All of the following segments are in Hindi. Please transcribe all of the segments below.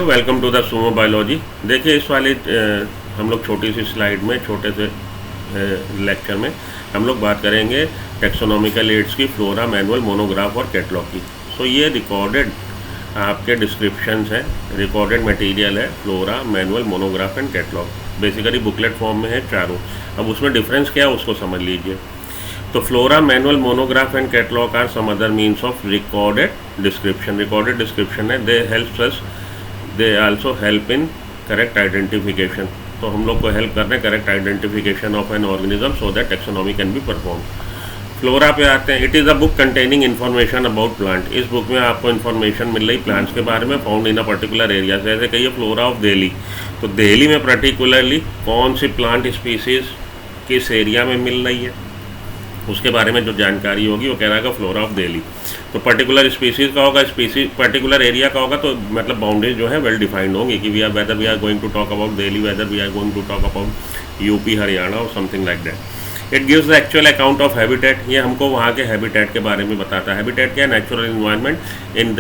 Hello, welcome to the sumo biology. देखिए इस वाले हम लोग छोटी सी स्लाइड में, छोटे से लेक्चर में हम लोग बात करेंगे टेक्सोनॉमिकल एड्स की, फ्लोरा, मैनुअल, मोनोग्राफ और कैटलॉग की। सो ये रिकॉर्डेड आपके डिस्क्रिप्शंस हैं, रिकॉर्डेड मटेरियल है, flora, manual, monograph and catalogue. Basically booklet form में है चारों। अब उसमें डिफरेंस क्या है उसको समझ लीजिए। तो flora, manual, monograph and catalogue are some other means of recorded description. Recorded description है, they helps us, they also help in correct identification. तो हम लोग को हेल्प कर रहे हैं correct identification of an organism so that taxonomy can be perform. Flora पे आते हैं। It is a book containing information about plant. इस बुक में आपको इन्फॉर्मेशन मिल रही प्लांट्स के बारे में, found in a particular area. जैसे कहिए फ्लोरा ऑफ दिल्ली, तो दिल्ली में पर्टिकुलरली कौन सी प्लांट स्पीसीज़ किस एरिया में मिल रही है, उसके बारे में जो जानकारी होगी वो कह रहा है फ्लोरा ऑफ दिल्ली। तो पर्टिकुलर स्पीसीज़ का होगा, स्पीसीज पर्टिकुलर एरिया का होगा, तो मतलब बाउंड्रीज जो है वेल डिफाइंड होंगी कि we are whether we are going to talk about Delhi, whether we are going to talk about UP, Haryana और something like that. It gives the actual account of habitat. ये हमको वहाँ के हैबिटेट के बारे में बताता है। हैबिटेट क्या है? Natural environment in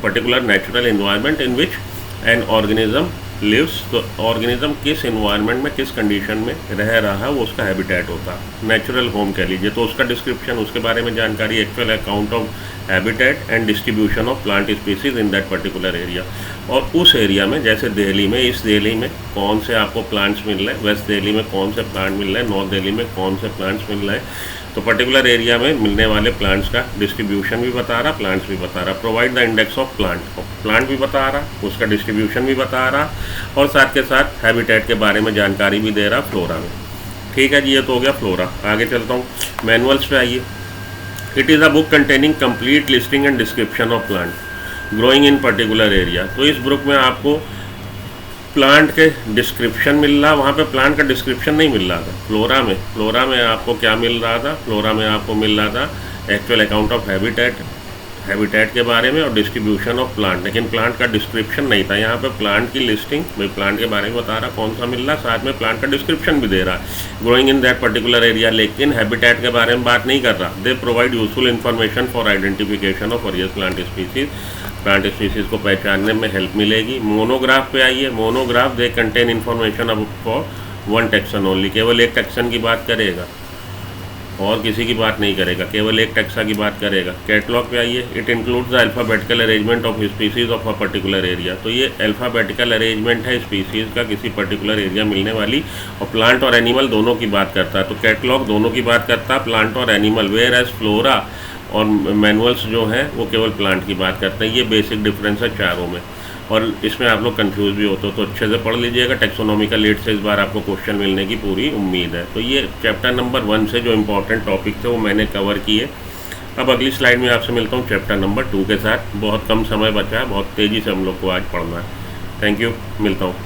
particular natural environment in which an organism lives. तो ऑर्गेनिज्म किस इन्वायरमेंट में, किस कंडीशन में रह रहा है, वो उसका हैबिटेट होता है। नेचुरल होम कह लीजिए, तो उसका डिस्क्रिप्शन, उसके बारे में जानकारी, actual account of habitat and distribution of plant species in that particular area. और उस एरिया में, जैसे दिल्ली में, इस दिल्ली में कौन से आपको प्लांट्स मिल रहे हैं, वेस्ट दिल्ली में कौन से प्लांट मिल रहे हैं, नॉर्थ दिल्ली में कौन से प्लांट्स मिल रहे हैं। तो पर्टिकुलर एरिया में मिलने वाले प्लांट्स का डिस्ट्रीब्यूशन भी बता रहा, प्लांट्स भी बता रहा। Provide the index of plant, plant भी बता रहा, उसका डिस्ट्रीब्यूशन भी बता रहा, और साथ के साथ हैबिटेट के बारे में जानकारी भी दे रहा फ्लोरा में। ठीक है जी, ये तो हो गया फ्लोरा। आगे चलता हूँ, मैनुअल्स पे आइए। It is a book containing complete listing and description of plant growing in particular area. तो इस बुक में आपको प्लांट के डिस्क्रिप्शन मिल रहा, वहाँ पे प्लांट का डिस्क्रिप्शन नहीं मिल रहा था फ्लोरा में आपको क्या मिल रहा था? फ्लोरा में आपको मिल रहा था एक्चुअल अकाउंट ऑफ हैबिटेट के बारे में और डिस्ट्रीब्यूशन ऑफ प्लांट, लेकिन प्लांट का डिस्क्रिप्शन नहीं था। यहाँ पे प्लांट की लिस्टिंग, भाई प्लांट के बारे में बता रहा कौन सा मिल रहा, साथ में प्लांट का डिस्क्रिप्शन भी दे रहा है, growing in that particular area, लेकिन हैबिटेट के बारे में बात नहीं कर रहा। They provide useful information for identification of various plant species. Plant species को पहचानने में हेल्प मिलेगी। मोनोग्राफ पे आइए। मोनोग्राफ दे कंटेन इन्फॉर्मेशन अब फॉर वन टेक्सन ओनली, केवल एक टेक्सन की बात करेगा और किसी की बात नहीं करेगा, केवल एक टेक्सा की बात करेगा। कैटलॉग पे आइए। It includes the alphabetical arrangement of species of a particular area. तो ये अल्फ़ाबेटिकल अरेंजमेंट है स्पीसीज़ का किसी पर्टिकुलर एरिया मिलने वाली, और प्लांट और एनिमल दोनों की बात करता है। तो कैटलॉग दोनों की बात करता है, प्लांट और एनिमल, वेयर एज फ्लोरा और मैनुअल्स जो हैं वो केवल प्लांट की बात करते हैं। ये बेसिक डिफरेंस है चारों में, और इसमें आप लोग कंफ्यूज भी होते हो तो अच्छे से पढ़ लीजिएगा। टेक्सोनॉमिकल एड से इस बार आपको क्वेश्चन मिलने की पूरी उम्मीद है। तो ये चैप्टर नंबर 1 से जो इंपॉर्टेंट टॉपिक थे वो मैंने कवर किए। अब अगली स्लाइड में आपसे मिलता हूँ चैप्टर नंबर 2 के साथ। बहुत कम समय बचा है, बहुत तेज़ी से हम लोग को आज पढ़ना है। थैंक यू, मिलता हूँ।